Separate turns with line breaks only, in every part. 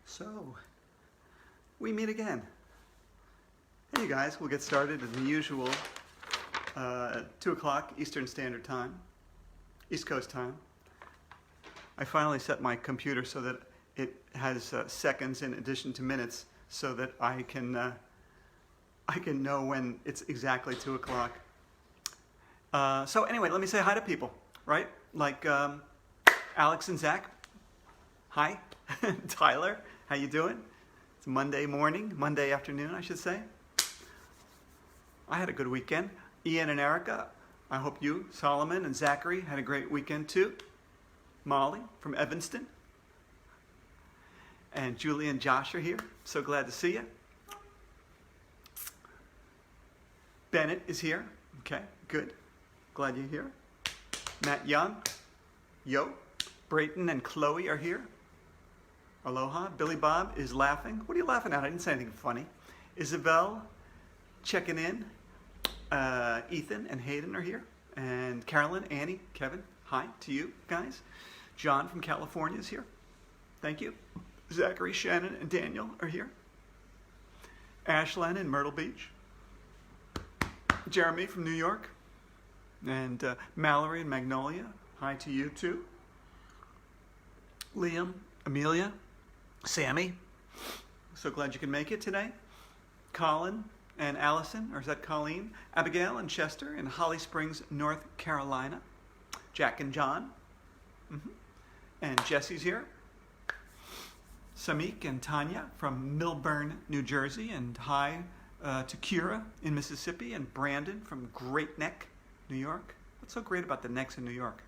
So, we meet again. Hey you guys, we'll get started at the usual 2 o'clock Eastern Standard Time, East Coast time. I finally set my computer so that it has seconds in addition to minutes so that I can know when it's exactly 2 o'clock. So anyway, let me say hi to people, right? Like Alex and Zach. Hi. Tyler, how you doing? It's Monday morning, Monday afternoon, I should say. I had a good weekend. Ian and Erica, I hope you, Solomon and Zachary, had a great weekend too. Molly from Evanston. And Julie and Josh are here. So glad to see you. Bennett is here. Okay, good. Glad you're here. Matt Young. Yo. Brayton and Chloe are here. Aloha. Billy Bob is laughing. What are you laughing at? I didn't say anything funny. Isabel checking in. Ethan and Hayden are here. And Carolyn, Annie, Kevin, hi to you guys. John from California is here. Thank you. Zachary, Shannon, and Daniel are here. Ashland in Myrtle Beach. Jeremy from New York. And Mallory and Magnolia, hi to you too. Liam, Amelia, Sammy, so glad you can make it today. Colin and Allison, or is that Colleen? Abigail and Chester in Holly Springs, North Carolina. Jack and John. And Jesse's here. Samik and Tanya from Millburn, New Jersey. And hi to Kira in Mississippi. And Brandon from Great Neck, New York. What's so great about the necks in New York?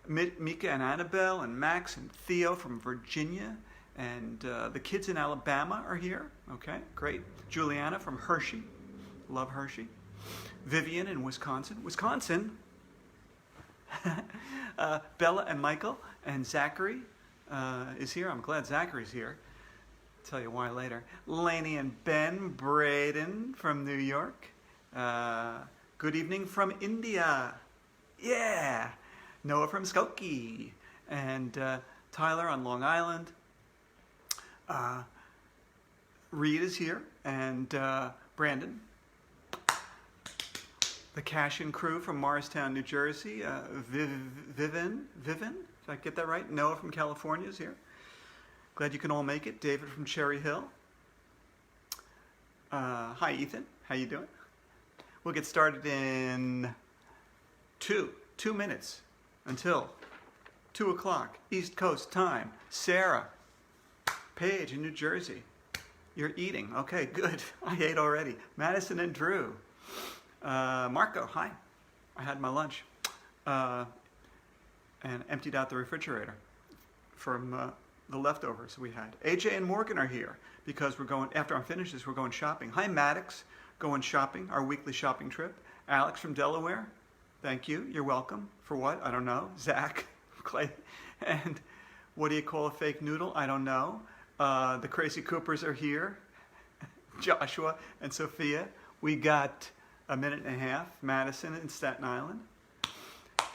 Mika and Annabelle and Max and Theo from Virginia. And the kids in Alabama are here. Okay, great. Juliana from Hershey. Love Hershey. Vivian in Wisconsin. Wisconsin. Bella and Michael and Zachary is here. I'm glad Zachary's here. Tell you why later. Lainey and Ben Braden from New York. Good evening from India. Yeah. Noah from Skokie. And Tyler on Long Island. Reed is here, and Brandon. The Cashin crew from Morristown, New Jersey. Vivian, did I get that right? Noah from California is here. Glad you can all make it. David from Cherry Hill. Hi, Ethan. How you doing? We'll get started in 2 minutes until 2 o'clock East Coast time. Sarah. Paige in New Jersey. You're eating. Okay, good. I ate already. Madison and Drew. Marco, hi. I had my lunch and emptied out the refrigerator from the leftovers we had. AJ and Morgan are here because we're going, after I'm finished this, we're going shopping. Hi, Maddox. Going shopping, our weekly shopping trip. Alex from Delaware. Thank you. You're welcome. For what? I don't know. Zach. Clay. And what do you call a fake noodle? I don't know. The Crazy Coopers are here. Joshua and Sophia. We got a minute and a half. Madison in Staten Island.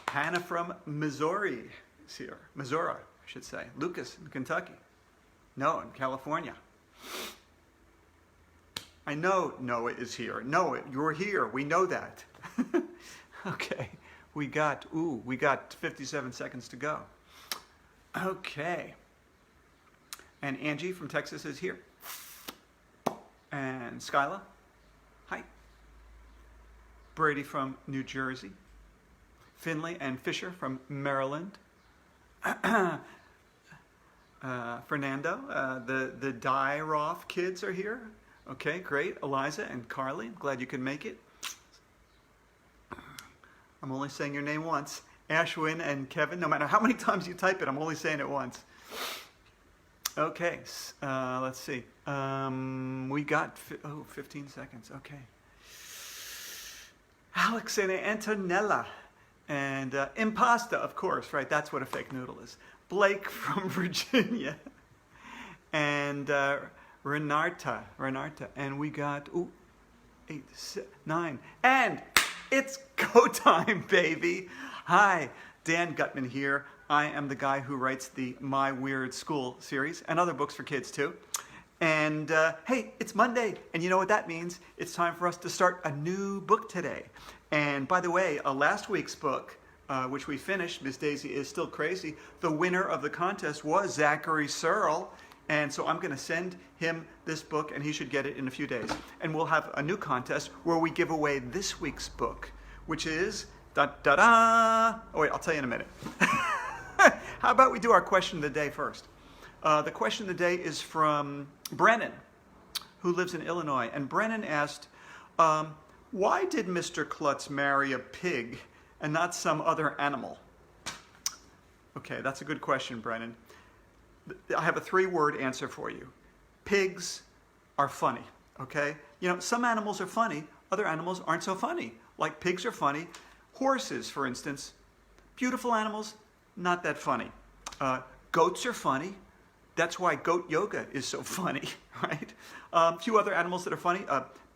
Hannah from Missouri is here. Missouri, I should say. Lucas in Kentucky. Noah in California. I know Noah is here. Noah, you're here. We know that. Okay. We got 57 seconds to go. Okay. And Angie from Texas is here. And Skyla. Hi. Brady from New Jersey. Finley and Fisher from Maryland. Fernando. The Dyroff kids are here. Okay, great. Eliza and Carly. Glad you could make it. I'm only saying your name once. Ashwin and Kevin. No matter how many times you type it, I'm only saying it once. Okay, let's see. We got 15 seconds. Okay. Alex and Antonella. And Impasta, of course, right? That's what a fake noodle is. Blake from Virginia. And Renata. And we got, 8, 9. And it's go time, baby. Hi, Dan Gutman here. I am the guy who writes the My Weird School series and other books for kids too. And hey, it's Monday, and you know what that means? It's time for us to start a new book today. And by the way, last week's book, which we finished, Miss Daisy is Still Crazy, the winner of the contest was Zachary Searle. And so I'm going to send him this book, and he should get it in a few days. And we'll have a new contest where we give away this week's book, which is, da-da-da! Oh wait, I'll tell you in a minute. How about we do our question of the day first? The question of the day is from Brennan, who lives in Illinois. And Brennan asked, why did Mr. Klutz marry a pig and not some other animal? Okay, that's a good question, Brennan. I have a 3-word answer for you. Pigs are funny, okay? You know, some animals are funny, other animals aren't so funny. Like pigs are funny. Horses, for instance, beautiful animals, not that funny. Goats are funny. That's why goat yoga is so funny, right? A few other animals that are funny.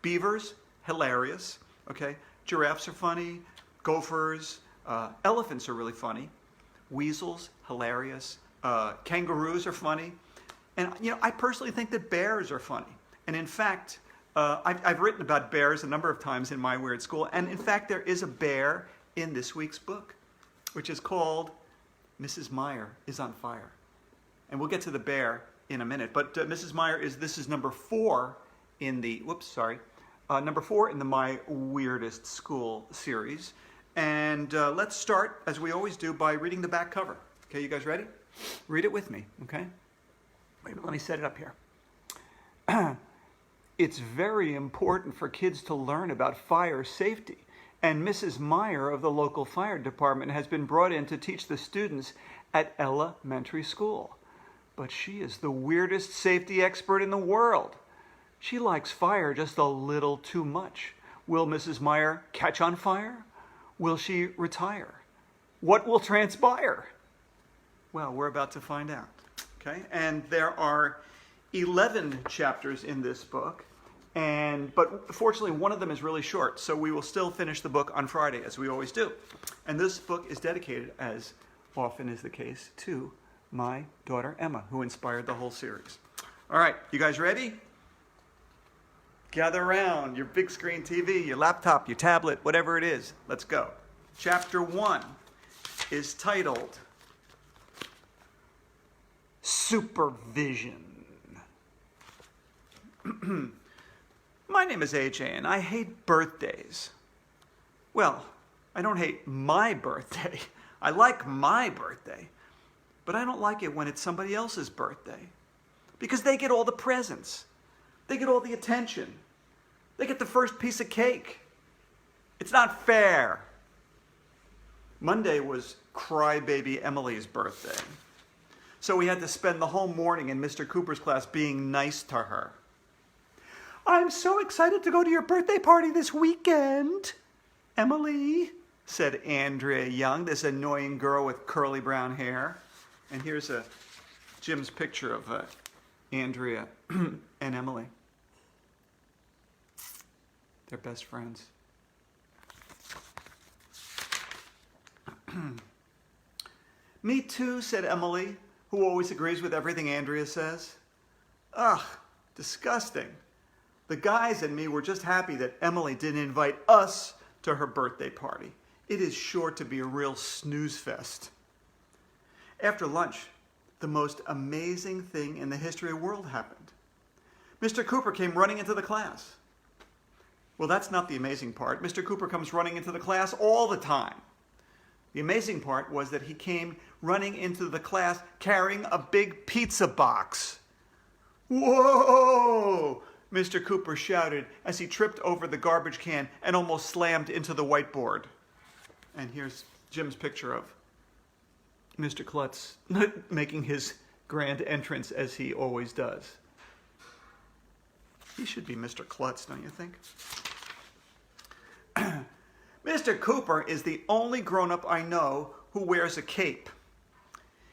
Beavers, hilarious, okay? Giraffes are funny. Gophers, elephants are really funny. Weasels, hilarious. Kangaroos are funny. And, you know, I personally think that bears are funny. And in fact, I've written about bears a number of times in My Weird School. And in fact, there is a bear in this week's book, which is called Mrs. Meyer is on Fire. And we'll get to the bear in a minute. But Mrs. Meyer this is number 4 in the, number 4 in the My Weirdest School series. And let's start, as we always do, by reading the back cover. Okay, you guys ready? Read it with me, okay? Wait, let me set it up here. It's very important for kids to learn about fire safety, and Mrs. Meyer of the local fire department has been brought in to teach the students at elementary school. But she is the weirdest safety expert in the world. She likes fire just a little too much. Will Mrs. Meyer catch on fire? Will she retire? What will transpire? Well, we're about to find out, okay? And there are 11 chapters in this book, but fortunately one of them is really short, so we will still finish the book on Friday, as we always do. And this book is dedicated, as often is the case, to my daughter Emma, who inspired the whole series. All right, you guys ready? Gather around your big screen TV, your laptop, your tablet, whatever it is. Let's go. Chapter 1 is titled Supervision. My name is AJ, and I hate birthdays. Well, I don't hate my birthday. I like my birthday. But I don't like it when it's somebody else's birthday. Because they get all the presents. They get all the attention. They get the first piece of cake. It's not fair. Monday was crybaby Emily's birthday. So we had to spend the whole morning in Mr. Cooper's class being nice to her. I'm so excited to go to your birthday party this weekend, Emily, said Andrea Young, this annoying girl with curly brown hair. And here's Jim's picture of Andrea and Emily. They're best friends. Me too, said Emily, who always agrees with everything Andrea says. Ugh, disgusting. The guys and me were just happy that Emily didn't invite us to her birthday party. It is sure to be a real snooze fest. After lunch, the most amazing thing in the history of the world happened. Mr. Cooper came running into the class. Well, that's not the amazing part. Mr. Cooper comes running into the class all the time. The amazing part was that he came running into the class carrying a big pizza box. Whoa! Mr. Cooper shouted as he tripped over the garbage can and almost slammed into the whiteboard. And here's Jim's picture of Mr. Klutz making his grand entrance as he always does. He should be Mr. Klutz, don't you think? Mr. Cooper is the only grown-up I know who wears a cape.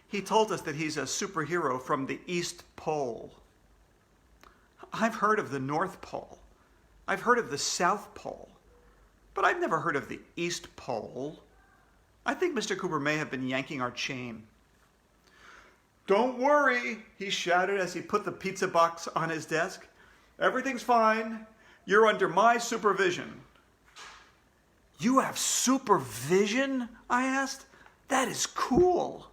He told us that he's a superhero from the East Pole. I've heard of the North Pole. I've heard of the South Pole. But I've never heard of the East Pole. I think Mr. Cooper may have been yanking our chain. "Don't worry," he shouted as he put the pizza box on his desk. "Everything's fine. You're under my supervision." "You have supervision?" I asked. "That is cool."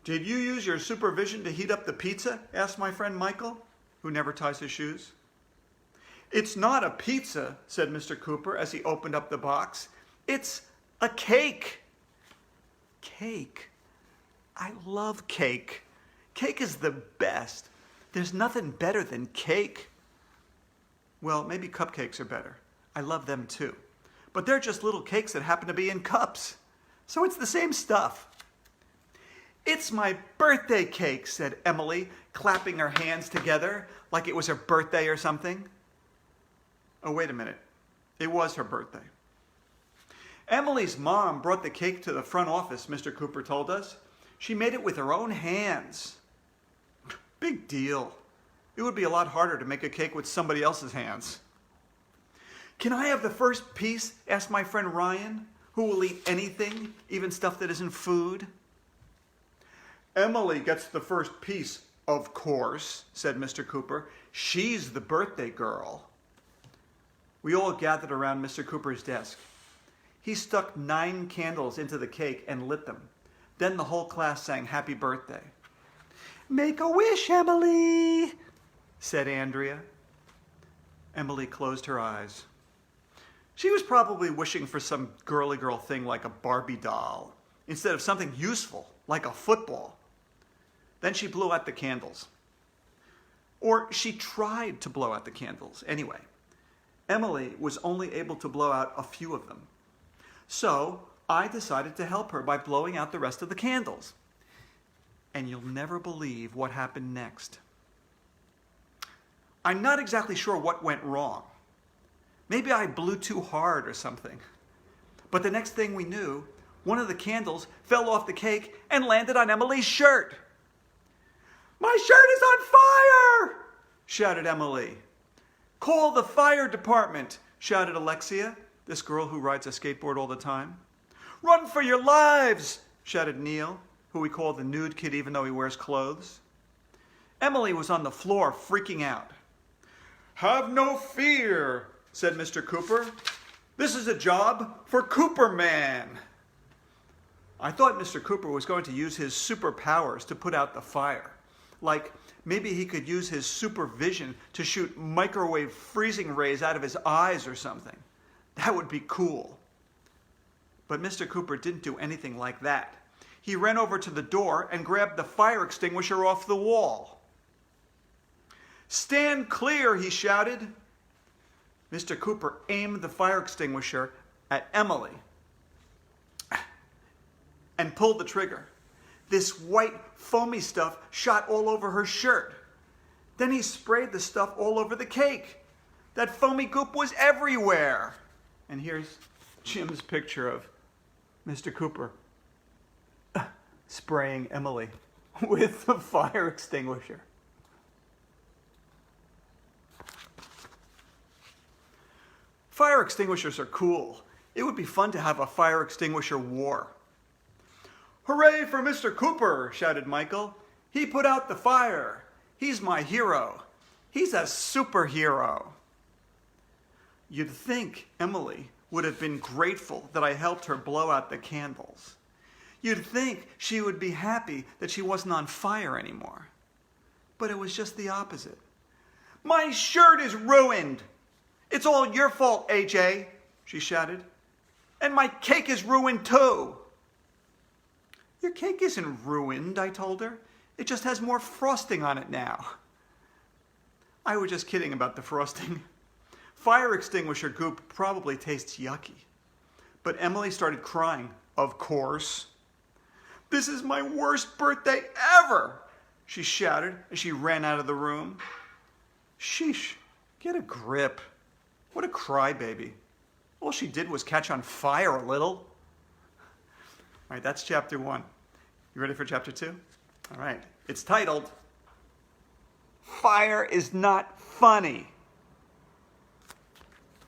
"Did you use your supervision to heat up the pizza?" asked my friend Michael, who never ties his shoes. "It's not a pizza," said Mr. Cooper as he opened up the box. "It's a cake." Cake? I love cake. Cake is the best. There's nothing better than cake. Well, maybe cupcakes are better. I love them too. But they're just little cakes that happen to be in cups. So it's the same stuff. "It's my birthday cake," said Emily, clapping her hands together like it was her birthday or something. Oh, wait a minute. It was her birthday. "Emily's mom brought the cake to the front office," Mr. Cooper told us. "She made it with her own hands." Big deal. It would be a lot harder to make a cake with somebody else's hands. "Can I have the first piece?" asked my friend Ryan, who will eat anything, even stuff that isn't food. "Emily gets the first piece, of course," said Mr. Cooper. "She's the birthday girl." We all gathered around Mr. Cooper's desk. He stuck 9 candles into the cake and lit them. Then the whole class sang happy birthday. "Make a wish, Emily," said Andrea. Emily closed her eyes. She was probably wishing for some girly girl thing like a Barbie doll, instead of something useful like a football. Then she blew out the candles. Or she tried to blow out the candles. Anyway, Emily was only able to blow out a few of them. So I decided to help her by blowing out the rest of the candles. And you'll never believe what happened next. I'm not exactly sure what went wrong. Maybe I blew too hard or something. But the next thing we knew, one of the candles fell off the cake and landed on Emily's shirt. "My shirt is on fire!" shouted Emily. "Call the fire department," shouted Alexia, this girl who rides a skateboard all the time. "Run for your lives," shouted Neil, who we call the nude kid even though he wears clothes. Emily was on the floor freaking out. "Have no fear," said Mr. Cooper. "This is a job for Cooperman." I thought Mr. Cooper was going to use his superpowers to put out the fire. Like maybe he could use his supervision to shoot microwave freezing rays out of his eyes or something. That would be cool. But Mr. Cooper didn't do anything like that. He ran over to the door and grabbed the fire extinguisher off the wall. "Stand clear," he shouted. Mr. Cooper aimed the fire extinguisher at Emily and pulled the trigger. This white, foamy stuff shot all over her shirt. Then he sprayed the stuff all over the cake. That foamy goop was everywhere. And here's Jim's picture of Mr. Cooper spraying Emily with the fire extinguisher. Fire extinguishers are cool. It would be fun to have a fire extinguisher war. "Hooray for Mr. Cooper," shouted Michael. "He put out the fire. He's my hero. He's a superhero." You'd think Emily would have been grateful that I helped her blow out the candles. You'd think she would be happy that she wasn't on fire anymore. But it was just the opposite. "My shirt is ruined. It's all your fault, AJ," she shouted. "And my cake is ruined too." "Your cake isn't ruined," I told her. "It just has more frosting on it now." I was just kidding about the frosting. Fire extinguisher goop probably tastes yucky. But Emily started crying, of course. "This is my worst birthday ever," she shouted as she ran out of the room. Sheesh, get a grip. What a crybaby. All she did was catch on fire a little. All right, that's chapter 1. You ready for chapter 2? All right, it's titled, "Fire is Not Funny."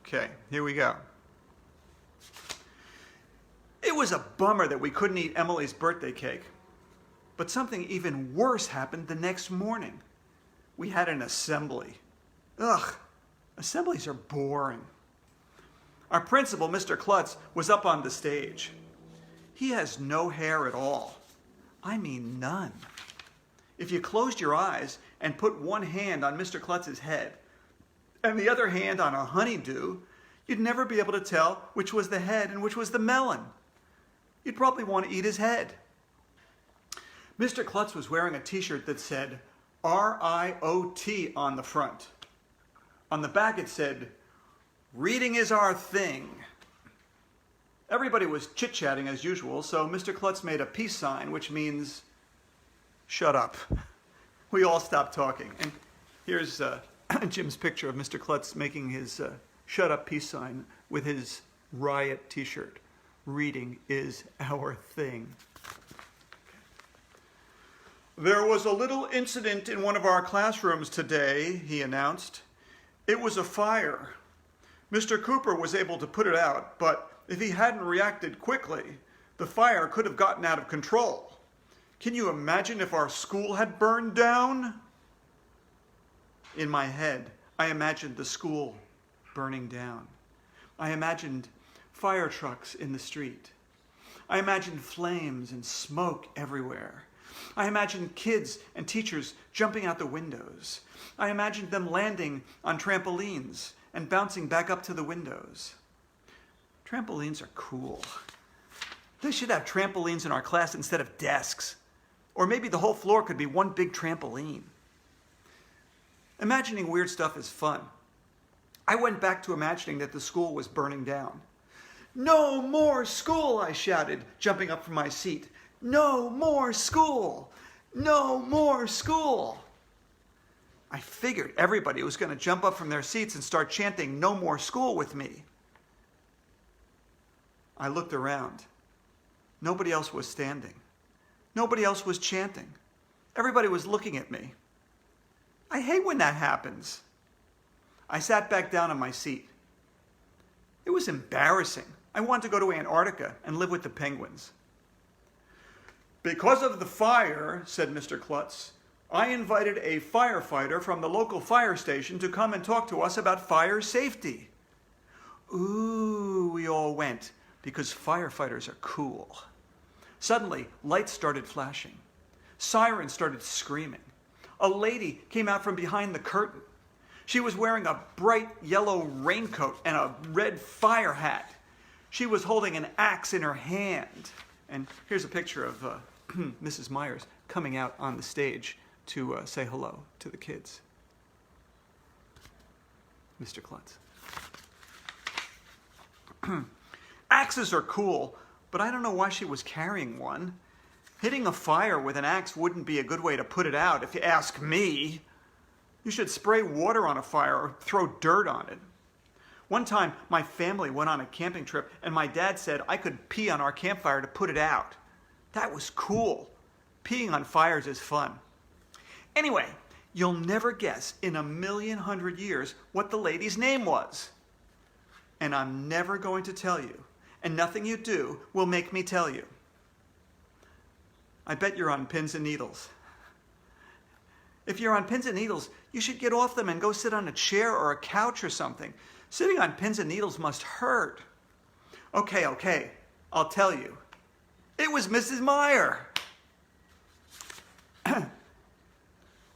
Okay, here we go. It was was a bummer that we couldn't eat Emily's birthday cake. But something even worse happened the next morning. We had an assembly. Ugh, assemblies are boring. Our principal, Mr. Klutz, was up on the stage. He has no hair at all. I mean none. If you closed your eyes and put one hand on Mr. Klutz's head and the other hand on a honeydew, you'd never be able to tell which was the head and which was the melon. You'd probably want to eat his head. Mr. Klutz was wearing a t-shirt that said R-I-O-T on the front. On the back it said, "Reading is our thing." Everybody was chit-chatting as usual, so Mr. Klutz made a peace sign, which means, shut up. We all stopped talking. And here's Jim's picture of Mr. Klutz making his shut up peace sign with his riot t-shirt. Reading is our thing. There was a little incident in one of our classrooms today, he announced. It was a fire. Mr. Cooper was able to put it out, but if he hadn't reacted quickly, the fire could have gotten out of control. Can you imagine if our school had burned down? In my head, I imagined the school burning down. I imagined fire trucks in the street. I imagined flames and smoke everywhere. I imagined kids and teachers jumping out the windows. I imagined them landing on trampolines and bouncing back up to the windows. Trampolines are cool. They should have trampolines in our class instead of desks. Or maybe the whole floor could be one big trampoline. Imagining weird stuff is fun. I went back to imagining that the school was burning down. "No more school!" I shouted, jumping up from my seat. "No more school! No more school!" I figured everybody was going to jump up from their seats and start chanting "No more school" with me. I looked around. Nobody else was standing. Nobody else was chanting. Everybody was looking at me. I hate when that happens. I sat back down on my seat. It was embarrassing. I wanted to go to Antarctica and live with the penguins. "Because of the fire," said Mr. Klutz, "I invited a firefighter from the local fire station to come and talk to us about fire safety." Ooh, we all went, because firefighters are cool. Suddenly, lights started flashing. Sirens started screaming. A lady came out from behind the curtain. She was wearing a bright yellow raincoat and a red fire hat. She was holding an axe in her hand. And here's a picture of Mrs. Myers coming out on the stage to say hello to the kids. Mr. Klutz. Axes are cool, but I don't know why she was carrying one. Hitting a fire with an axe wouldn't be a good way to put it out, if you ask me. You should spray water on a fire or throw dirt on it. One time, my family went on a camping trip, and my dad said I could pee on our campfire to put it out. That was cool. Peeing on fires is fun. Anyway, you'll never guess in 1,100,000 years what the lady's name was. And I'm never going to tell you, and nothing you do will make me tell you. I bet you're on pins and needles. If you're on pins and needles, you should get off them and go sit on a chair or a couch or something. Sitting on pins and needles must hurt. Okay, I'll tell you. It was Mrs. Meyer.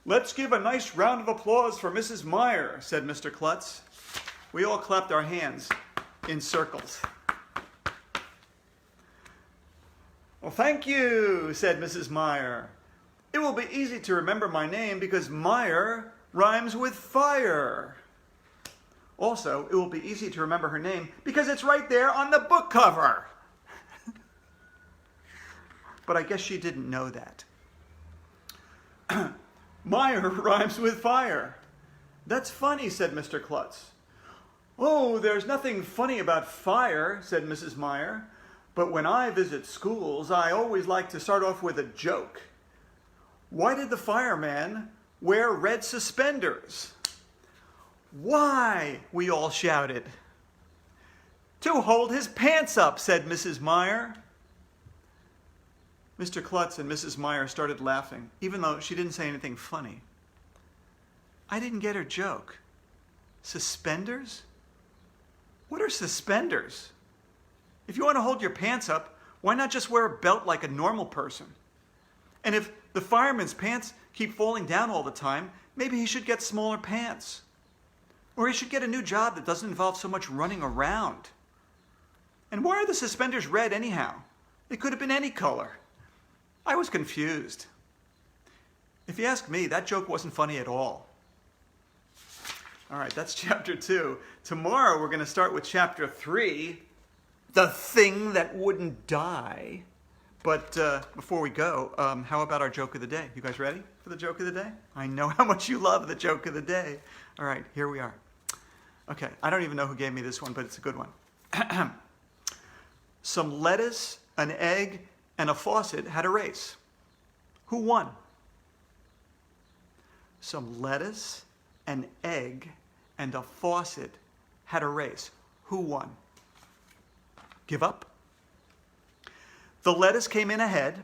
"Let's give a nice round of applause for Mrs. Meyer," said Mr. Klutz. We all clapped our hands in circles. "Well, thank you," said Mrs. Meyer. "It will be easy to remember my name because Meyer rhymes with fire. Also, it will be easy to remember her name because it's right there on the book cover." But I guess she didn't know that. "Meyer rhymes with fire. That's funny," said Mr. Klutz. "Oh, there's nothing funny about fire," said Mrs. Meyer. "But when I visit schools, I always like to start off with a joke. Why did the fireman wear red suspenders?" "Why?" we all shouted. "To hold his pants up," said Mrs. Meyer. Mr. Klutz and Mrs. Meyer started laughing, even though she didn't say anything funny. I didn't get her joke. Suspenders? What are suspenders? If you want to hold your pants up, why not just wear a belt like a normal person? And if the fireman's pants keep falling down all the time, maybe he should get smaller pants. Or he should get a new job that doesn't involve so much running around. And why are the suspenders red anyhow? They could have been any color. I was confused. If you ask me, that joke wasn't funny at all. All right, that's chapter 2. Tomorrow we're going to start with chapter 3, the thing that wouldn't die. But before we go, how about our joke of the day? You guys ready for the joke of the day? I know how much you love the joke of the day. All right, here we are. Okay, I don't even know who gave me this one, but it's a good one. Some lettuce, an egg, and a faucet had a race. Who won? Some lettuce, an egg, and a faucet had a race. Who won? Give up? The lettuce came in ahead,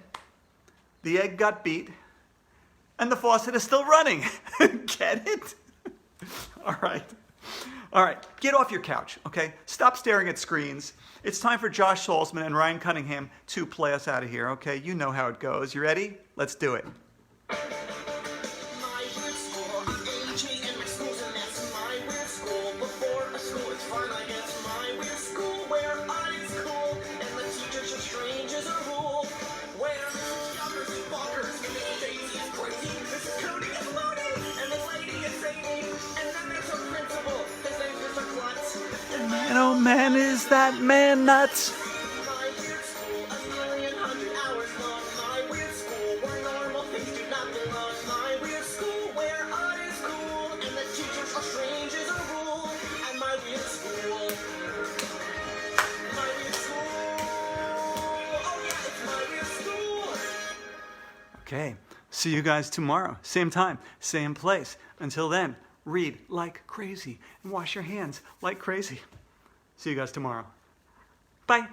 the egg got beat, and the faucet is still running. Get it? All right. All right, get off your couch, okay? Stop staring at screens. It's time for Josh Salzman and Ryan Cunningham to play us out of here, okay? You know how it goes. You ready? Let's do it. And oh man, is that man nuts? Okay, see you guys tomorrow. Same time, same place. Until then, read like crazy and wash your hands like crazy. See you guys tomorrow. Bye.